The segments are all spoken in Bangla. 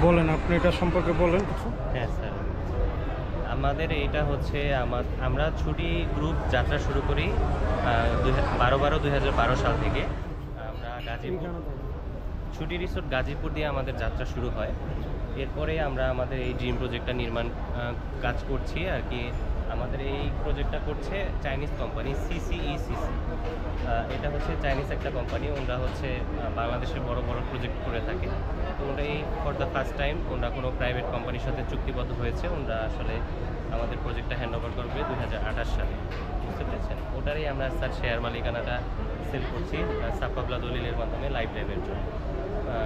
বলেন, আপনি এটা সম্পর্কে বলেন কিছু। হ্যাঁ স্যার, আমাদের এটা হচ্ছে আমরা ছুটি গ্রুপ যাত্রা শুরু করি 2012 সাল থেকে। আমরা গাজীপুর ছুটি রিসোর্ট গাজীপুর দিয়ে আমাদের যাত্রা শুরু হয়। এরপরে আমরা আমাদের এই ড্রিম প্রজেক্টটা নির্মাণ কাজ করছি আর কি। আমাদের এই প্রজেক্টটা করছে চাইনিজ কোম্পানি সিসিইসিসি। এটা হচ্ছে চাইনিজ একটা কোম্পানি, ওরা হচ্ছে বাংলাদেশের বড় বড় প্রজেক্ট করে থাকে। তো ওরা এই ফর দ্য ফার্স্ট টাইম ওরা কোনো প্রাইভেট কোম্পানির সাথে চুক্তিবদ্ধ হয়েছে। ওরা আসলে আমাদের প্রজেক্টটা হ্যান্ড ওভার করবে 2028 সালে, বুঝতে পেরেছেন। ওটারই আমরা স্যার শেয়ার মালিকানাটা সেল করছি সাপ্পাবলা দলিলের মাধ্যমে লাইফ টাইমের জন্য।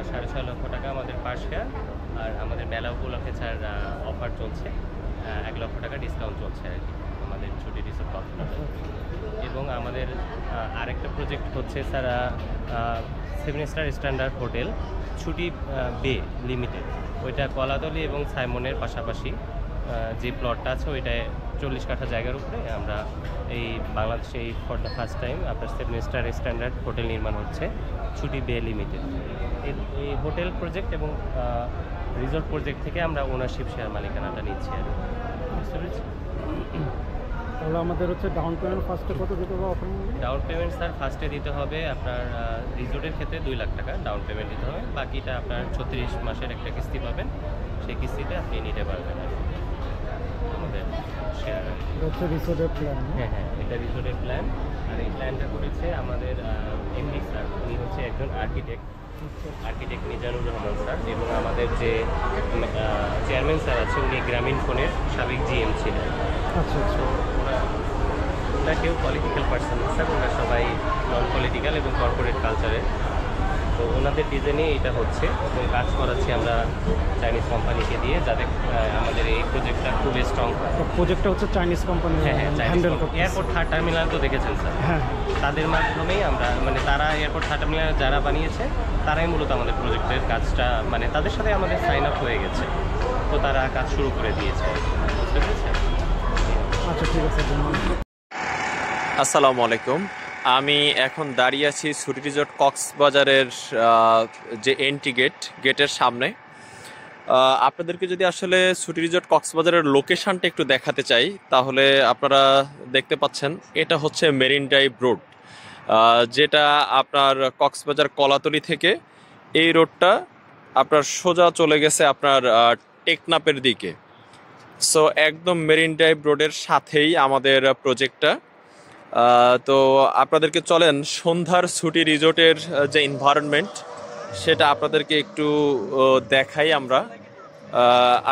6.5 লক্ষ টাকা আমাদের পার শেয়ার। আর আমাদের মেলা উপলক্ষে স্যার অফার চলছে, 1 লক্ষ টাকা ডিসকাউন্ট চলছে আর কি আমাদের ছুটি রিসোর্ট কক্সবাজার। এবং আমাদের আরেকটা প্রজেক্ট হচ্ছে স্যার 7 স্টার স্ট্যান্ডার্ড হোটেল ছুটি বে লিমিটেড। ওইটা কলাতলি এবং সাইমনের পাশাপাশি যে প্লটটা আছে ওইটায় 40 কাঠা জায়গার উপরে আমরা এই বাংলাদেশে এই ফর দ্য ফার্স্ট টাইম আপনার 7 স্টার স্ট্যান্ডার্ড হোটেল নির্মাণ হচ্ছে ছুটি বে লিমিটেড। এই হোটেল প্রজেক্ট এবং রিসোর্ট প্রজেক্ট থেকে আমরা ওনারশিপ শেয়ার মালিকানাটা নিচ্ছি আর বুঝতে পেরেছি। তাহলে আমাদের হচ্ছে ডাউন পেমেন্ট ফার্স্টে কত দিতে হবে? ডাউন পেমেন্ট স্যার ফার্স্টে দিতে হবে আপনার রিসোর্টের ক্ষেত্রে 2 লাখ টাকা ডাউন পেমেন্ট দিতে হবে। বাকিটা আপনার 36 মাসের একটা কিস্তি পাবেন, সেই কিস্তিতে আপনি নিতে পারবেন আর আমাদের শেয়ার। হচ্ছে রিসোর্টের প্ল্যান। হ্যাঁ হ্যাঁ, এটা রিসোর্টের প্ল্যান। আর এই প্ল্যানটা করেছে আমাদের এমডি স্যার, উনি হচ্ছে একজন আর্কিটেক্ট মিজানুর রহমান স্যার। এবং আমাদের যে চেয়ারম্যান স্যার আছে উনি গ্রামীণ ফোনের সাবেক জিএম ছিলেন। আচ্ছা আচ্ছা। ওরা কেউ পলিটিক্যাল পার্সন না স্যার, ওরা সবাই নন পলিটিক্যাল এবং কর্পোরেট কালচারের। তো ওনাদের ডিজাইনে এটা হচ্ছে এবং কাজ করাচ্ছি আমরা চাইনিজ কোম্পানিকে দিয়ে, যাতে আমাদের এই প্রজেক্টটা খুবই স্ট্রং হয়। প্রজেক্টটা হচ্ছে চাইনিজ কোম্পানি হ্যান্ডেল করছে। এয়ারপোর্ট থার্ড টার্মিনাল তো দেখেছেন স্যার, হ্যাঁ, তাদের মাধ্যমেই আমরা মানে তারা এয়ারপোর্ট থার্ড টার্মিনাল যারা বানিয়েছে তারাই মূলত আমাদের প্রজেক্টের কাজটা মানে তাদের সাথে আমাদের সাইন আপ হয়ে গেছে। তো তারা কাজ শুরু করে দিয়েছে, বুঝতে পেরেছেন। আচ্ছা ঠিক আছে। আসসালামু আলাইকুম। আমি এখন দাঁড়িয়ে আছি ছুটি রিসোর্ট কক্সবাজারের যে এন্ট্রি গেটের সামনে। আপনাদেরকে যদি আসলে ছুটি রিসোর্ট কক্সবাজারের লোকেশনটা একটু দেখাতে চাই, তাহলে আপনারা দেখতে পাচ্ছেন এটা হচ্ছে মেরিন ড্রাইভ রোড, যেটা আপনার কক্সবাজার কলাতলি থেকে এই রোডটা আপনার সোজা চলে গেছে আপনার টেকনাফের দিকে। সো একদম মেরিন ড্রাইভ রোডের সাথেই আমাদের প্রজেক্টটা। তো আপনাদেরকে চলেন সন্ধ্যার ছুটি রিসোর্টের যে এনভায়রনমেন্ট সেটা আপনাদেরকে একটু দেখাই আমরা।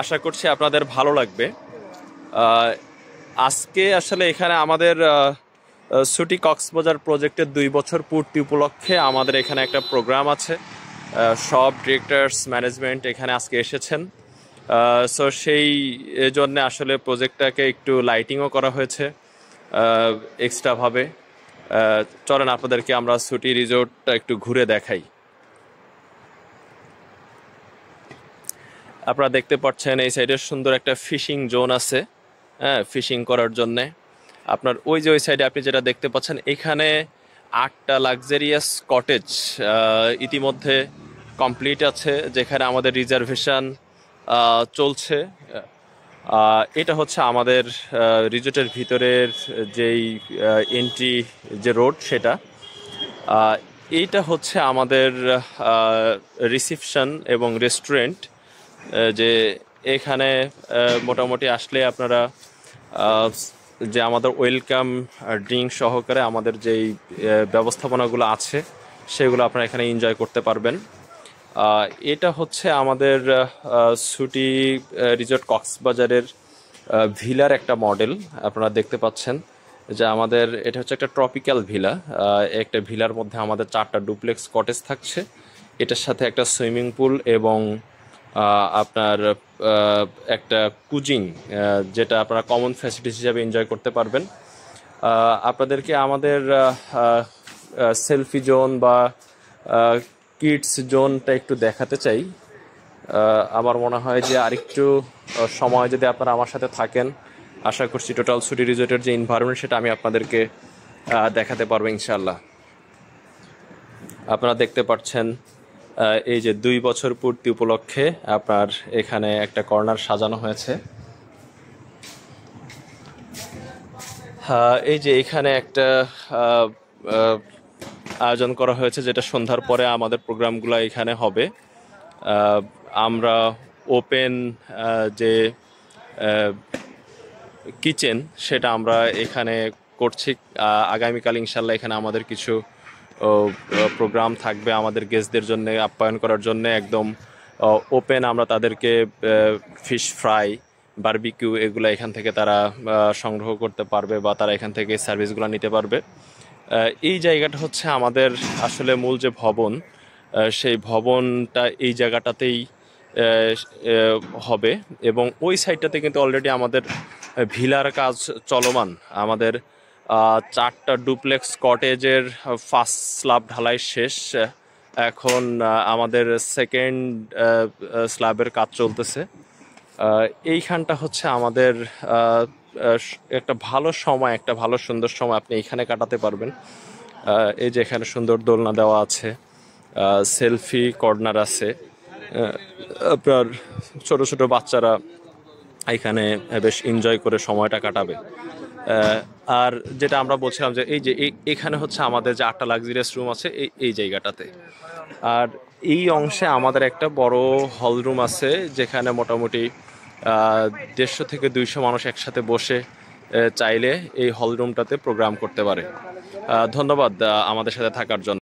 আশা করছি আপনাদের ভালো লাগবে। আজকে আসলে এখানে আমাদের ছুটি কক্সবাজার প্রজেক্টের 2 বছর পূর্তি উপলক্ষে আমাদের এখানে একটা প্রোগ্রাম আছে। সব ডিরেক্টরস ম্যানেজমেন্ট এখানে আজকে এসেছেন। সো সেই জন্য আসলে প্রজেক্টটাকে একটু লাইটিংও করা হয়েছে এক্সট্রাভাবে। চলেন আপনাদেরকে আমরা ছুটি রিসোর্টটা একটু ঘুরে দেখাই। আপনারা দেখতে পাচ্ছেন এই সাইডে সুন্দর একটা ফিশিং জোন আছে, হ্যাঁ, ফিশিং করার জন্যে। আপনার ওই যে ওই সাইডে আপনি যেটা দেখতে পাচ্ছেন এখানে 8টা লাক্সারিয়াস কটেজ ইতিমধ্যে কমপ্লিট আছে, যেখানে আমাদের রিজার্ভেশন চলছে। এটা হচ্ছে আমাদের রিসোর্টের ভিতরের যেই এন্ট্রি যে রোড সেটা। এইটা হচ্ছে আমাদের রিসেপশন এবং রেস্টুরেন্ট, যে এখানে মোটামুটি আসলে আপনারা যে আমাদের ওয়েলকাম ড্রিঙ্ক সহকারে আমাদের যেই ব্যবস্থাপনাগুলো আছে সেগুলো আপনারা এখানে এনজয় করতে পারবেন। এটা হচ্ছে আমাদের ছুটি রিসোর্ট কক্সবাজারের ভিলার একটা মডেল আপনারা দেখতে পাচ্ছেন, যে আমাদের এটা হচ্ছে একটা ট্রপিক্যাল ভিলা। একটা ভিলার মধ্যে আমাদের 4টা ডুপ্লেক্স কটেজ থাকছে, এটার সাথে একটা সুইমিং পুল এবং আপনার একটা কুজিং, যেটা আপনারা কমন ফ্যাসিলিটিস হিসাবে এনজয় করতে পারবেন। আপনাদেরকে আমাদের সেলফি জোন বা কিডস জোনটা একটু দেখাতে চাই। আমার মনে হয় যে আরেকটু সময় যদি আপনারা আমার সাথে থাকেন, আশা করছি টোটাল ছুটি রিসোর্টের যে এনভায়রনমেন্ট সেটা আমি আপনাদেরকে দেখাতে পারবো ইনশাল্লাহ। আপনারা দেখতে পাচ্ছেন এই যে 2 বছর পূর্তি উপলক্ষে আপনার এখানে একটা কর্নার সাজানো হয়েছে। এই যে এখানে একটা আয়োজন করা হয়েছে, যেটা সন্ধ্যার পরে আমাদের প্রোগ্রামগুলো এখানে হবে। আমরা ওপেন যে কিচেন সেটা আমরা এখানে করছি। আগামীকাল ইনশাল্লাহ এখানে আমাদের কিছু প্রোগ্রাম থাকবে আমাদের গেস্টদের জন্য আপ্যায়ন করার জন্য। একদম ওপেন আমরা তাদেরকে ফিশ ফ্রাই, বারবিকিউ এগুলো এখান থেকে তারা সংগ্রহ করতে পারবে বা তারা এখান থেকে সার্ভিসগুলো নিতে পারবে। এই জায়গাটা হচ্ছে আমাদের আসলে মূল যে ভবন, সেই ভবনটা এই জায়গাটাতেই হবে এবং ওই সাইডটাতে কিন্তু অলরেডি আমাদের ভিলার কাজ চলমান। আমাদের 4টা ডুপ্লেক্স কটেজের ফার্স্ট স্ল্যাব ঢালাই শেষ, এখন আমাদের সেকেন্ড স্ল্যাবের কাজ চলতেছে। এইখানটা হচ্ছে আমাদের একটা ভালো সময়, একটা ভালো সুন্দর সময় আপনি এইখানে কাটাতে পারবেন। এই যে এখানে সুন্দর দোলনা দেওয়া আছে, সেলফি কর্নার আছে, আপনার ছোট ছোট বাচ্চারা এখানে বেশ এনজয় করে সময়টা কাটাবে। আর যেটা আমরা বলছিলাম যে এই যে এখানে হচ্ছে আমাদের যে 8টা লাক্সারিয়াস রুম আছে এই জায়গাটাতে। আর এই অংশে আমাদের একটা বড় হল রুম আছে, যেখানে মোটামুটি 150 থেকে 200 মানুষ একসাথে বসে চাইলে এই হল রুমটাতে প্রোগ্রাম করতে পারে। ধন্যবাদ আমাদের সাথে থাকার জন্য।